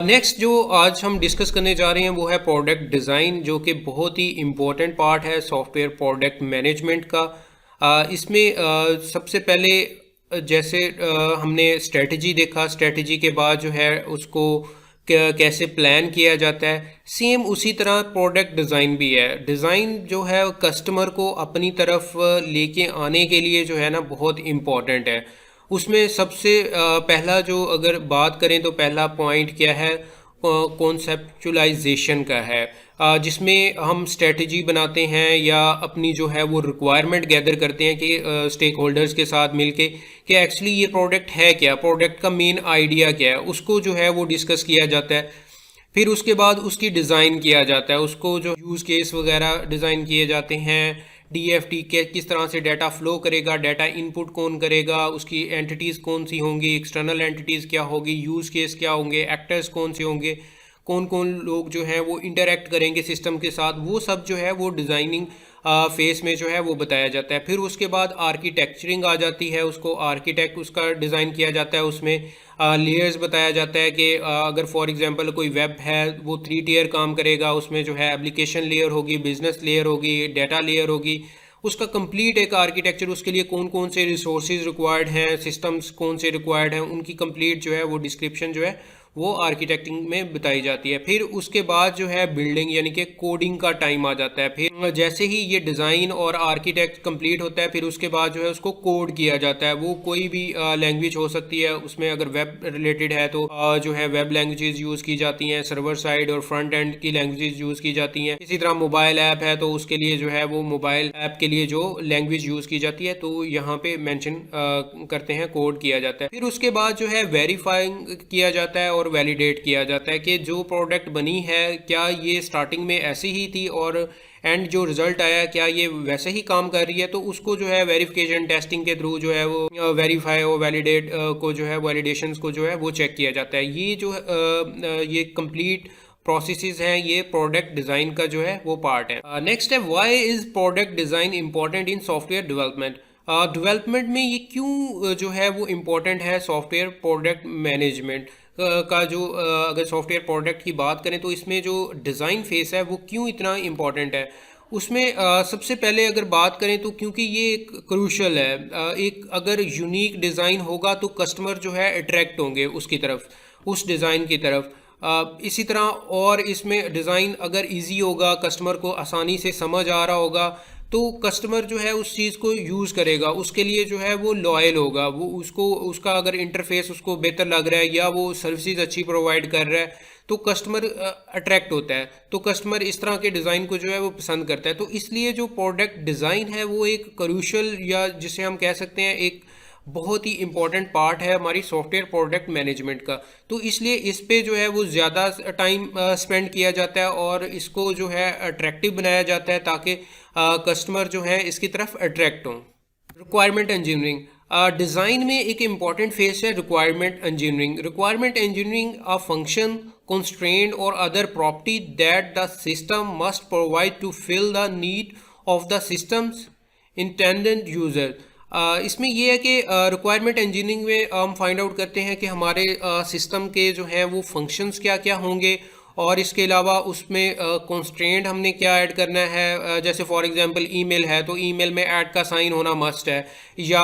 Next जो आज हम डिस्कस करने जा रहे हैं वो है प्रोडक्ट डिज़ाइन, जो कि बहुत ही इम्पोर्टेंट पार्ट है सॉफ्टवेयर प्रोडक्ट मैनेजमेंट का। इसमें सबसे पहले जैसे हमने स्ट्रेटजी देखा, स्ट्रेटजी के बाद जो है उसको कैसे प्लान किया जाता है, सेम उसी तरह प्रोडक्ट डिज़ाइन भी है। डिज़ाइन जो है कस्टमर को अपनी तरफ लेके आने के लिए जो है ना बहुत इम्पोर्टेंट है। उसमें सबसे पहला जो अगर बात करें तो पहला पॉइंट क्या है, कॉन्सेप्चुलाइजेशन का है, जिसमें हम स्ट्रेटजी बनाते हैं या अपनी जो है वो रिक्वायरमेंट गैदर करते हैं कि स्टेक होल्डर्स के साथ मिलके कि एक्चुअली ये प्रोडक्ट है क्या, प्रोडक्ट का मेन आइडिया क्या है, उसको जो है वो डिस्कस किया जाता है। फिर उसके बाद उसकी डिज़ाइन किया जाता है, उसको जो यूज़ केस वगैरह डिज़ाइन किए जाते हैं, डीएफटी के किस तरह से डाटा फ्लो करेगा, डाटा इनपुट कौन करेगा, उसकी एंटिटीज़ कौन सी होंगी, एक्सटर्नल एंटिटीज़ क्या होगी, यूज़ केस क्या होंगे, एक्टर्स कौन से होंगे, कौन कौन लोग जो हैं वो इंटरेक्ट करेंगे सिस्टम के साथ, वो सब जो है वो डिज़ाइनिंग फेस में जो है वो बताया जाता है। फिर उसके बाद आर्किटेक्चरिंग आ जाती है, उसको आर्किटेक्ट उसका डिज़ाइन किया जाता है, उसमें लेयर्स बताया जाता है कि अगर फॉर एग्जांपल कोई वेब है वो 3 टियर काम करेगा, उसमें जो है एप्लीकेशन लेयर होगी, बिजनेस लेयर होगी, डाटा लेयर होगी, उसका कंप्लीट एक आर्किटेक्चर, उसके लिए कौन कौन से रिसोर्सेज रिक्वायर्ड हैं, सिस्टम्स कौन से रिक्वायर्ड हैं, उनकी कंप्लीट जो है वो डिस्क्रिप्शन जो है वो आर्किटेक्टिंग में बताई जाती है। फिर उसके बाद जो है बिल्डिंग यानी कि कोडिंग का टाइम आ जाता है। फिर जैसे ही ये डिज़ाइन और आर्किटेक्ट कंप्लीट होता है फिर उसके बाद जो है उसको कोड किया जाता है। वो कोई भी लैंग्वेज हो सकती है, उसमें अगर वेब रिलेटेड है तो जो है वेब लैंग्वेजेस यूज़ की जाती हैं, सर्वर साइड और फ्रंट एंड की लैंग्वेजेस यूज़ की जाती हैं। इसी तरह मोबाइल ऐप है तो उसके लिए जो है वो मोबाइल ऐप के लिए जो लैंग्वेज यूज़ की जाती है तो यहाँ पे मेंशन करते हैं, कोड किया जाता है। फिर उसके बाद जो है वेरीफाइंग किया जाता है और वैलिडेट किया जाता है कि जो प्रोडक्ट बनी है क्या ये स्टार्टिंग में ऐसी ही थी और एंड जो रिजल्ट आया क्या ये वैसे ही काम कर रही है। तो उसको जो है वेरिफिकेशन टेस्टिंग के थ्रू जो है वो वेरीफाई और वैलिडेट को जो है वैलिडेशंस को जो है वो चेक किया जाता है। ये जो ये कंप्लीट प्रोसेसेस हैं, ये प्रोडक्ट डिज़ाइन का जो है वो पार्ट है। नेक्स्ट है why is product design important in software development. Development में ये क्यों जो है वो इम्पोर्टेंट है सॉफ्टवेयर प्रोडक्ट मैनेजमेंट का जो अगर सॉफ्टवेयर प्रोडक्ट की बात करें तो इसमें जो डिज़ाइन फेस है वो क्यों इतना इम्पोर्टेंट है। उसमें सबसे पहले अगर बात करें तो क्योंकि ये एक क्रूशल है, एक अगर यूनिक डिज़ाइन होगा तो कस्टमर जो है अट्रैक्ट होंगे उसकी तरफ, उस डिज़ाइन की तरफ। इसी तरह और इसमें डिज़ाइन अगर इजी होगा, कस्टमर को आसानी से समझ आ रहा होगा तो कस्टमर जो है उस चीज़ को यूज़ करेगा, उसके लिए जो है वो लॉयल होगा, वो उसको उसका अगर इंटरफेस उसको बेहतर लग रहा है या वो सर्विसेज अच्छी प्रोवाइड कर रहा है तो कस्टमर अट्रैक्ट होता है, तो कस्टमर इस तरह के डिज़ाइन को जो है वो पसंद करता है। तो इसलिए जो प्रोडक्ट डिज़ाइन है वो एक क्रूशल या जिसे हम कह सकते हैं एक बहुत ही इम्पॉर्टेंट पार्ट है हमारी सॉफ्टवेयर प्रोडक्ट मैनेजमेंट का। तो इसलिए इस पे जो है वो ज़्यादा टाइम स्पेंड किया जाता है और इसको जो है अट्रैक्टिव बनाया जाता है ताकि कस्टमर जो है इसकी तरफ अट्रैक्ट हों। रिक्वायरमेंट इंजीनियरिंग, डिज़ाइन में एक इम्पॉर्टेंट फेस है requirement engineering. Requirement engineering a function constraint or other property that the system must provide to fill the need of the system's intended user। इसमें ये है कि रिक्वायरमेंट इंजीनियरिंग में हम find out करते हैं कि हमारे सिस्टम के जो हैं वो फंक्शंस क्या क्या होंगे और इसके अलावा उसमें कंस्ट्रेंट हमने क्या ऐड करना है। जैसे फॉर एग्जांपल ईमेल है तो ईमेल में ऐड का साइन होना मस्ट है, या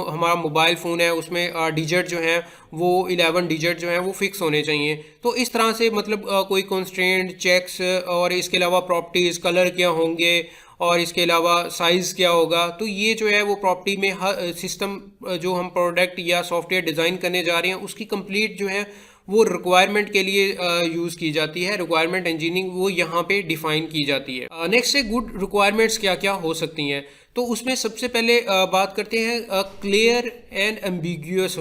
हमारा मोबाइल फ़ोन है उसमें डिजिट जो हैं वो 11 डिजिट जो हैं वो फिक्स होने चाहिए। तो इस तरह से मतलब कोई कंस्ट्रेंट चेक्स और इसके अलावा प्रॉपर्टीज़ कलर क्या होंगे और इसके अलावा साइज़ क्या होगा। तो ये जो है वो प्रॉपर्टी में हर सिस्टम जो हम प्रोडक्ट या सॉफ्टवेयर डिज़ाइन करने जा रहे हैं उसकी कंप्लीट जो है वो रिक्वायरमेंट के लिए यूज़ की जाती है। रिक्वायरमेंट इंजीनियरिंग वो यहाँ पे डिफ़ाइन की जाती है। नेक्स्ट है गुड रिक्वायरमेंट्स क्या क्या हो सकती हैं। तो उसमें सबसे पहले बात करते हैं क्लियर एंड एम्बिग्यूअस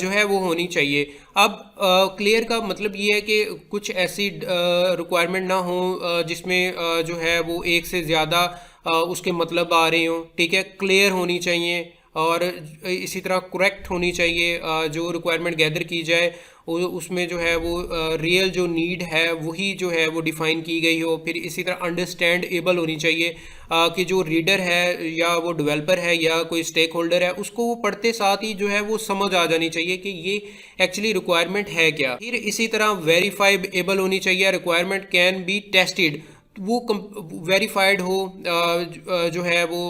जो है वो होनी चाहिए। अब क्लियर का मतलब ये है कि कुछ ऐसी रिक्वायरमेंट ना हो जिसमें जो है वो एक से ज़्यादा उसके मतलब आ रहे हों। ठीक है, क्लियर होनी चाहिए। और इसी तरह करेक्ट होनी चाहिए। जो रिक्वायरमेंट गैदर की जाए उसमें जो है वो रियल जो नीड है वही जो है वो डिफ़ाइन की गई हो। फिर इसी तरह अंडरस्टैंड एबल होनी चाहिए कि जो रीडर है या वो डेवलपर है या कोई स्टेक होल्डर है उसको वो पढ़ते साथ ही जो है वो समझ आ जानी चाहिए कि ये एक्चुअली रिक्वायरमेंट है क्या। फिर इसी तरह वेरीफाइबल होनी चाहिए, रिक्वायरमेंट कैन बी टेस्टेड, वो वेरीफाइड हो जो है वो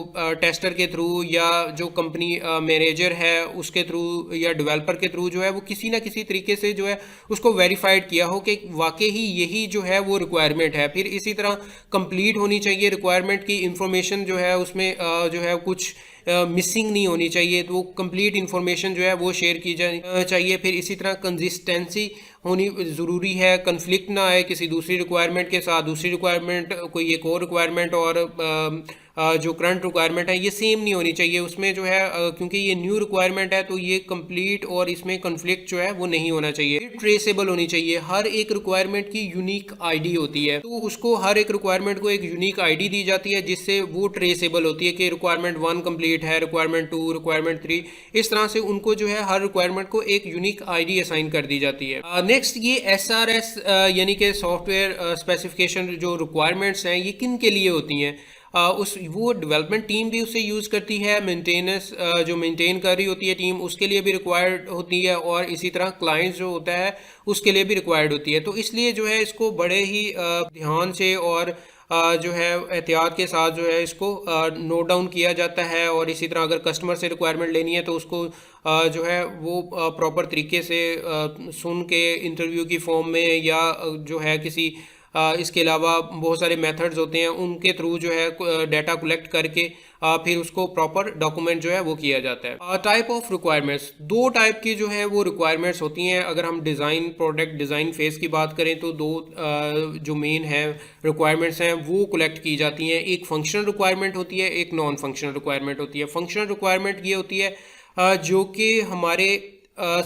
टेस्टर के थ्रू या जो कंपनी मैनेजर है उसके थ्रू या डेवलपर के थ्रू जो है वो किसी ना किसी तरीके से जो है उसको वेरीफाइड किया हो कि वाकई ही यही जो है वो रिक्वायरमेंट है। फिर इसी तरह कंप्लीट होनी चाहिए, रिक्वायरमेंट की इंफॉर्मेशन जो है उसमें जो है कुछ मिसिंग नहीं होनी चाहिए, तो वो कंप्लीट इन्फॉर्मेशन जो है वो शेयर की जानी चाहिए। फिर इसी तरह कंसिस्टेंसी होनी ज़रूरी है, कन्फ्लिक्ट ना आए किसी दूसरी रिक्वायरमेंट के साथ, दूसरी रिक्वायरमेंट कोई एक और रिक्वायरमेंट और जो करंट रिक्वायरमेंट है ये सेम नहीं होनी चाहिए उसमें जो है क्योंकि ये न्यू रिक्वायरमेंट है तो ये कंप्लीट और इसमें कन्फ्लिक्ट जो है वो नहीं होना चाहिए। ट्रेसेबल होनी चाहिए, हर एक रिक्वायरमेंट की यूनिक आईडी होती है तो उसको हर एक रिक्वायरमेंट को एक यूनिक आईडी दी जाती है जिससे वो ट्रेसेबल होती है कि रिक्वायरमेंट 1 कंप्लीट है, रिक्वायरमेंट 2, रिक्वायरमेंट 3, इस तरह से उनको जो है हर रिक्वायरमेंट को एक यूनिक आईडी असाइन कर दी जाती है। नेक्स्ट ये SRS यानी कि सॉफ्टवेयर स्पेसिफिकेशन जो रिक्वायरमेंट्स हैं ये किन के लिए होती हैं, उस वो डेवलपमेंट टीम भी उसे यूज़ करती है, मेंटेनेंस जो मेंटेन कर रही होती है टीम उसके लिए भी रिक्वायर्ड होती है और इसी तरह क्लाइंट्स जो होता है उसके लिए भी रिक्वायर्ड होती है। तो इसलिए जो है इसको बड़े ही ध्यान से और जो है एहतियात के साथ जो है इसको नोट डाउन किया जाता है। और इसी तरह अगर कस्टमर से रिक्वायरमेंट लेनी है तो उसको जो है वो प्रॉपर तरीके से सुन के इंटरव्यू की फॉर्म में या जो है किसी इसके अलावा बहुत सारे मेथड्स होते हैं उनके थ्रू जो है डाटा कलेक्ट करके फिर उसको प्रॉपर डॉक्यूमेंट जो है वो किया जाता है। टाइप ऑफ रिक्वायरमेंट्स, 2 टाइप की जो है वो रिक्वायरमेंट्स होती हैं। अगर हम डिज़ाइन प्रोडक्ट डिज़ाइन फेज़ की बात करें तो 2 जो मेन है रिक्वायरमेंट्स हैं वो कलेक्ट की जाती हैं। एक फंक्शनल रिक्वायरमेंट होती है, एक नॉन फंक्शनल रिक्वायरमेंट होती है। फंक्शनल रिक्वायरमेंट ये होती है जो कि हमारे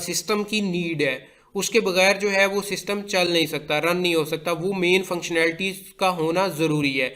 सिस्टम की नीड है, उसके बगैर जो है वो सिस्टम चल नहीं सकता, रन नहीं हो सकता, वो मेन फंक्शनैलिटीज़ का होना ज़रूरी है।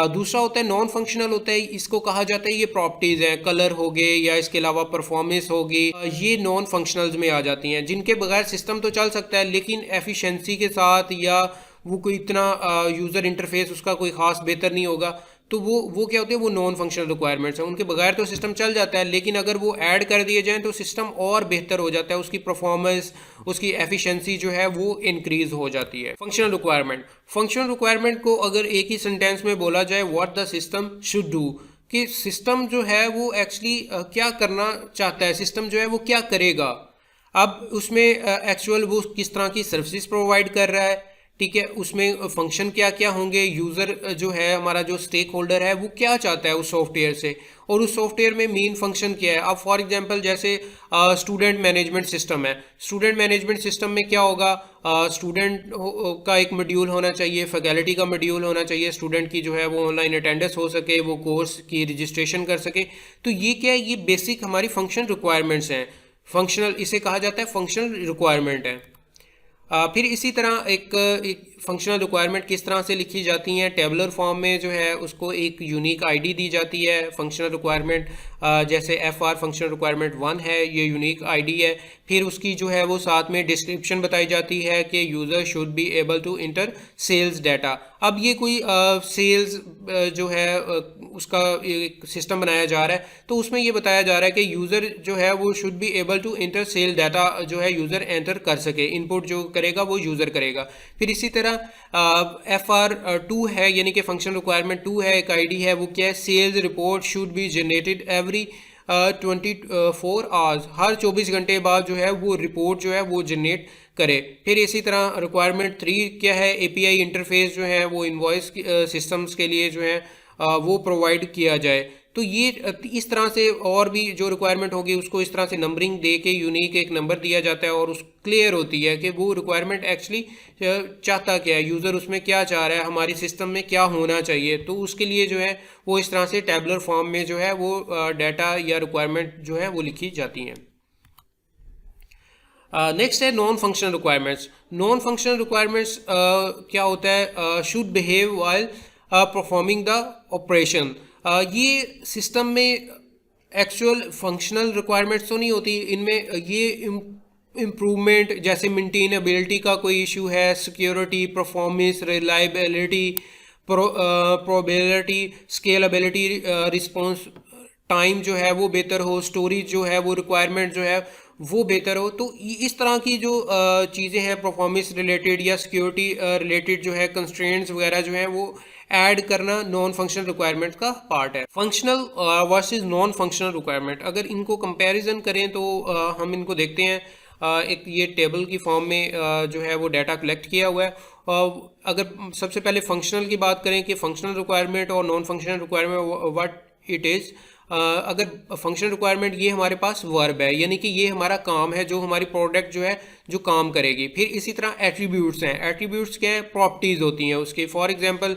दूसरा होता है नॉन फंक्शनल होता है, इसको कहा जाता है ये प्रॉपर्टीज़ हैं, कलर हो गए या इसके अलावा परफॉर्मेंस होगी, ये नॉन फंक्शनल्स में आ जाती हैं जिनके बगैर सिस्टम तो चल सकता है लेकिन एफिशिएंसी के साथ या वो कोई इतना यूज़र इंटरफेस उसका कोई ख़ास बेहतर नहीं होगा, तो वो क्या होते हैं वो नॉन फंक्शनल रिक्वायरमेंट्स हैं। उनके बगैर तो सिस्टम चल जाता है लेकिन अगर वो ऐड कर दिए जाएँ तो सिस्टम और बेहतर हो जाता है, उसकी परफॉर्मेंस उसकी एफिशिएंसी जो है वो इंक्रीज हो जाती है। फंक्शनल रिक्वायरमेंट, फंक्शनल रिक्वायरमेंट को अगर एक ही सेंटेंस में बोला जाए what the system should do, कि सिस्टम जो है वो एक्चुअली क्या करना चाहता है, सिस्टम जो है वो क्या करेगा। अब उसमें एक्चुअल वो किस तरह की सर्विसेज प्रोवाइड कर रहा है, ठीक है, उसमें फंक्शन क्या क्या होंगे, यूज़र जो है हमारा जो स्टेक होल्डर है वो क्या चाहता है उस सॉफ्टवेयर से और उस सॉफ्टवेयर में मेन फंक्शन क्या है। अब फॉर एग्जांपल जैसे स्टूडेंट मैनेजमेंट सिस्टम है, स्टूडेंट मैनेजमेंट सिस्टम में क्या होगा, स्टूडेंट का एक मॉड्यूल होना चाहिए, फैकल्टी का मॉड्यूल होना चाहिए, स्टूडेंट की जो है वो ऑनलाइन अटेंडेंस हो सके, वो कोर्स की रजिस्ट्रेशन कर सके। तो ये क्या है, ये बेसिक हमारी फंक्शन रिक्वायरमेंट्स हैं, फंक्शनल इसे कहा जाता है फंक्शनल रिक्वायरमेंट है। फिर इसी तरह एक फंक्शनल रिक्वायरमेंट किस तरह से लिखी जाती हैं, टेबलर फॉर्म में जो है उसको एक यूनिक आईडी दी जाती है। फंक्शनल रिक्वायरमेंट जैसे FR फंक्शनल रिक्वायरमेंट 1 है, ये यूनिक आईडी है। फिर उसकी जो है वो साथ में डिस्क्रिप्शन बताई जाती है कि user should be able to enter sales data. अब ये कोई सेल्स जो है उसका एक सिस्टम बनाया जा रहा है तो उसमें ये बताया जा रहा है कि यूज़र जो है वो should be able to enter sale data जो है यूज़र एंटर कर सके, इनपुट जो करेगा वो यूज़र करेगा। फिर इसी तरह FR2 है यानी कि फंक्शन रिक्वायरमेंट 2 है, एक आईडी है, वो क्या है, sales report should be generated every 24 hours, हर 24 घंटे बाद जो है वो रिपोर्ट जो है वो जनरेट करे। फिर इसी तरह रिक्वायरमेंट 3 क्या है, API इंटरफेस जो है वो इनवॉइस सिस्टम्स के लिए जो है वो प्रोवाइड किया जाए। तो ये इस तरह से और भी जो रिक्वायरमेंट होगी उसको इस तरह से नंबरिंग दे के यूनिक एक नंबर दिया जाता है और उस क्लियर होती है कि वो रिक्वायरमेंट एक्चुअली चाहता क्या है, यूज़र उसमें क्या चाह रहा है, हमारी सिस्टम में क्या होना चाहिए। तो उसके लिए जो है वो इस तरह से टेबलर फॉर्म में जो है वो डाटा या रिक्वायरमेंट जो है वो लिखी जाती हैं। नेक्स्ट है non functional requirements. Non functional requirements क्या होता है, should behave while performing the operation. ये सिस्टम में एक्चुअल फंक्शनल रिक्वायरमेंट्स तो नहीं होती इनमें। ये इम्प्रूवमेंट जैसे मेंटेनेबिलिटी का कोई इशू है, security, performance, reliability, probability, scalability, response time जो है वो बेहतर हो, स्टोरेज जो है वो रिक्वायरमेंट जो है वो बेहतर हो। तो इस तरह की जो चीज़ें हैं परफॉर्मेंस रिलेटेड या सिक्योरिटी रिलेटेड जो है कंस्ट्रेंट्स वगैरह जो है वो ऐड करना नॉन फंक्शनल रिक्वायरमेंट का पार्ट है। Functional versus non functional requirement अगर इनको कंपैरिजन करें तो हम इनको देखते हैं। एक ये टेबल की फॉर्म में जो है वो डाटा कलेक्ट किया हुआ है। अगर सबसे पहले फंक्शनल की बात करें कि फंक्शनल रिक्वायरमेंट और non functional requirement what it is. अगर फंक्शनल रिक्वायरमेंट ये हमारे पास वर्ब है, यानी कि ये हमारा काम है जो हमारी प्रोडक्ट जो है जो काम करेगी। फिर इसी तरह एट्रीब्यूट्स हैं। एट्रीब्यूट्स क्या है? प्रॉपर्टीज़ होती हैं उसकी। फॉर एग्जांपल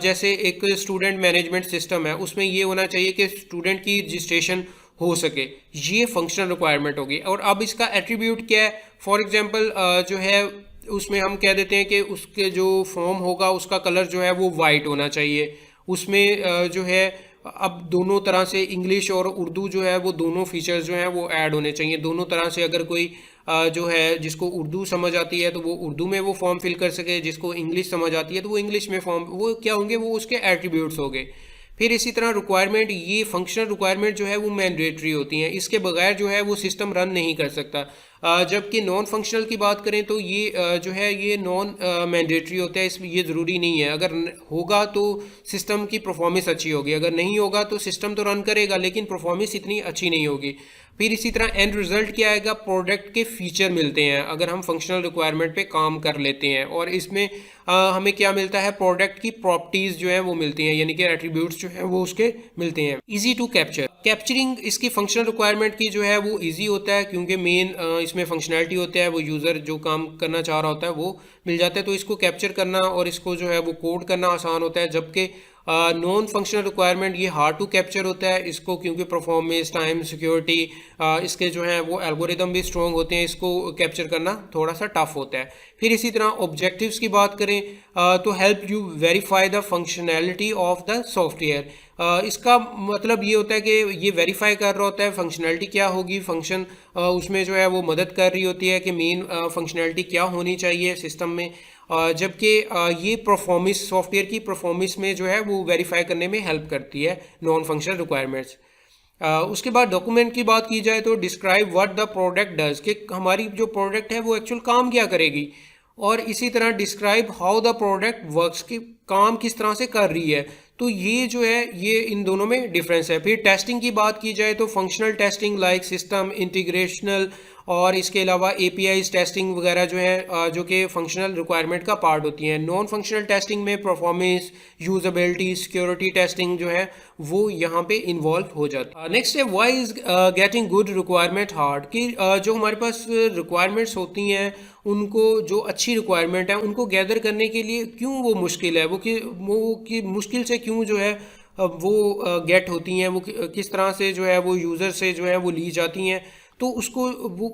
जैसे एक स्टूडेंट मैनेजमेंट सिस्टम है, उसमें ये होना चाहिए कि स्टूडेंट की रजिस्ट्रेशन हो सके, ये फंक्शनल रिक्वायरमेंट होगी। और अब इसका एट्रीब्यूट क्या है? फॉर एग्जांपल जो है उसमें हम कह देते हैं कि उसके जो फॉर्म होगा उसका कलर जो है वो वाइट होना चाहिए। उसमें जो है अब दोनों तरह से इंग्लिश और उर्दू जो है वो दोनों फीचर्स जो हैं वो ऐड होने चाहिए। दोनों तरह से अगर कोई जो है जिसको उर्दू समझ आती है तो वो उर्दू में वो फॉर्म फिल कर सके, जिसको इंग्लिश समझ आती है तो वो इंग्लिश में फॉर्म, वो क्या होंगे? वो उसके एट्रीब्यूट्स होंगे। फिर इसी तरह रिक्वायरमेंट, ये फंक्शनल रिक्वायरमेंट जो है वो मैंडेटरी होती हैं, इसके बगैर जो है वो सिस्टम रन नहीं कर सकता। जबकि नॉन फंक्शनल की बात करें तो ये जो है ये नॉन मैंडेटरी होता है, इसमें ये ज़रूरी नहीं है। अगर होगा तो सिस्टम की परफॉर्मेंस अच्छी होगी, अगर नहीं होगा तो सिस्टम तो रन करेगा लेकिन परफॉर्मेंस इतनी अच्छी नहीं होगी। फिर इसी तरह एंड रिजल्ट क्या आएगा? प्रोडक्ट के फीचर मिलते हैं अगर हम फंक्शनल रिक्वायरमेंट पे काम कर लेते हैं। और इसमें हमें क्या मिलता है? प्रोडक्ट की प्रॉपर्टीज़ जो हैं वो मिलती हैं, यानी कि एट्रीब्यूट्स जो हैं वो उसके मिलते हैं। इजी टू कैप्चर, कैप्चरिंग इसकी फंक्शनल रिक्वायरमेंट की जो है वो इजी होता है, क्योंकि मेन इसमें फंक्शनैलिटी होता है, वो यूज़र जो काम करना चाह रहा होता है वो मिल जाता है। तो इसको कैप्चर करना और इसको जो है वो कोड करना आसान होता है। जबकि नॉन फंक्शनल रिक्वायरमेंट ये हार्ड टू कैप्चर होता है इसको, क्योंकि परफॉर्मेंस, टाइम, सिक्योरिटी इसके जो हैं वो एल्गोरिदम भी स्ट्रॉन्ग होते हैं, इसको कैप्चर करना थोड़ा सा टफ होता है। फिर इसी तरह ऑब्जेक्टिव्स की बात करें तो help you verify the functionality of the software. इसका मतलब ये होता है कि ये वेरीफाई कर रहा होता है फंक्शनैलिटी क्या होगी, फंक्शन उसमें जो है वो मदद कर रही होती है कि मेन फंक्शनैलिटी क्या होनी चाहिए सिस्टम में। जबकि ये परफॉर्मेंस, सॉफ्टवेयर की परफॉर्मेंस में जो है वो वेरीफाई करने में हेल्प करती है नॉन फंक्शनल रिक्वायरमेंट्स। उसके बाद डॉक्यूमेंट की बात की जाए तो describe what the product does, कि हमारी जो प्रोडक्ट है वो एक्चुअल काम क्या करेगी। और इसी तरह describe how the product works, कि काम किस तरह से कर रही है। तो ये जो है ये इन दोनों में डिफरेंस है। फिर टेस्टिंग की बात की जाए तो फंक्शनल टेस्टिंग लाइक सिस्टम इंटीग्रेशनल, और इसके अलावा एपीआईज टेस्टिंग वगैरह जो है जो कि फंक्शनल रिक्वायरमेंट का पार्ट होती हैं। नॉन फंक्शनल टेस्टिंग में परफॉर्मेंस, यूजेबिलिटी, सिक्योरिटी टेस्टिंग जो है वो यहाँ पे इन्वॉल्व हो जाता है। नेक्स्ट है why is getting good requirement hard, कि जो हमारे पास रिक्वायरमेंट्स होती हैं उनको, जो अच्छी रिक्वायरमेंट है उनको गैदर करने के लिए क्यों वो मुश्किल है, वो मुश्किल से क्यों जो है वो गेट होती हैं, वो किस तरह से जो है वो यूज़र से जो है वो ली जाती हैं। तो उसको वो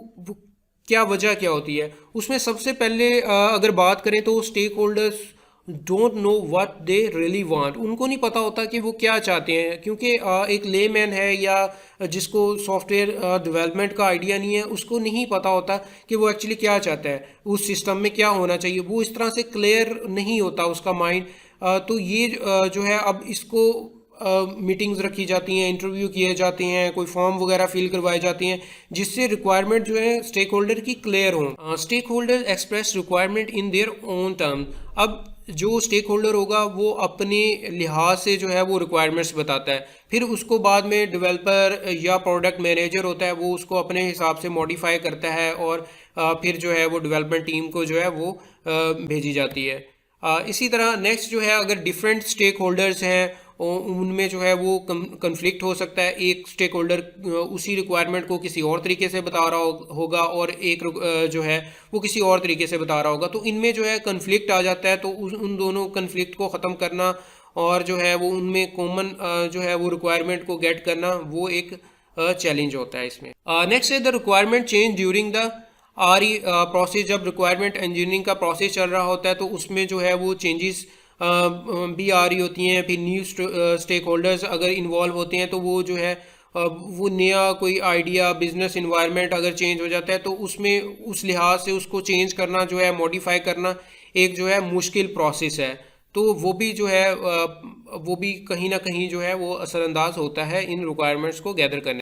क्या वजह क्या होती है उसमें? सबसे पहले अगर बात करें तो stakeholders don't know what they really want, उनको नहीं पता होता कि वो क्या चाहते हैं। क्योंकि एक लेमैन है या जिसको सॉफ्टवेयर डेवलपमेंट का आइडिया नहीं है, उसको नहीं पता होता कि वो एक्चुअली क्या चाहता है, उस सिस्टम में क्या होना चाहिए, वो इस तरह से क्लियर नहीं होता उसका माइंड। तो ये जो है अब इसको मीटिंग्स रखी जाती हैं, इंटरव्यू किए जाते हैं, कोई फॉर्म वगैरह फिल करवाई जाती हैं, जिससे रिक्वायरमेंट जो है स्टेक होल्डर की क्लियर हो। Stakeholder express requirement in their own term. अब जो स्टेक होल्डर होगा वो अपने लिहाज से जो है वो रिक्वायरमेंट्स बताता है, फिर उसको बाद में डेवलपर या प्रोडक्ट मैनेजर होता है वो उसको अपने हिसाब से मॉडिफाई करता है, और फिर जो है वो डेवलपमेंट टीम को जो है वो भेजी जाती है। इसी तरह नेक्स्ट जो है, अगर डिफरेंट स्टेक होल्डर्स हैं उनमें जो है वो कन्फ्लिक्ट हो सकता है। एक स्टेक होल्डर उसी रिक्वायरमेंट को किसी और तरीके से बता रहा होगा और एक जो है वो किसी और तरीके से बता रहा होगा, तो इनमें जो है कन्फ्लिक्ट आ जाता है। तो उन दोनों कन्फ्लिक्ट को ख़त्म करना और जो है वो उनमें कॉमन जो है वो रिक्वायरमेंट को गेट करना, वो एक चैलेंज होता है इसमें। नेक्स्ट है the requirement change during the process. जब रिक्वायरमेंट इंजीनियरिंग का प्रोसेस चल रहा होता है तो उसमें जो है वो चेंजेस भी आ रही होती हैं। फिर न्यू स्टेक होल्डर्स अगर इन्वॉल्व होते हैं तो वो जो है वो नया कोई आइडिया, बिजनेस इन्वायरमेंट अगर चेंज हो जाता है तो उसमें उस लिहाज से उसको चेंज करना जो है, मॉडिफाई करना एक जो है मुश्किल प्रोसेस है। तो वो भी जो है वो भी कहीं ना कहीं जो है वो असरअंदाज होता है इन रिक्वायरमेंट्स को गैदर करने।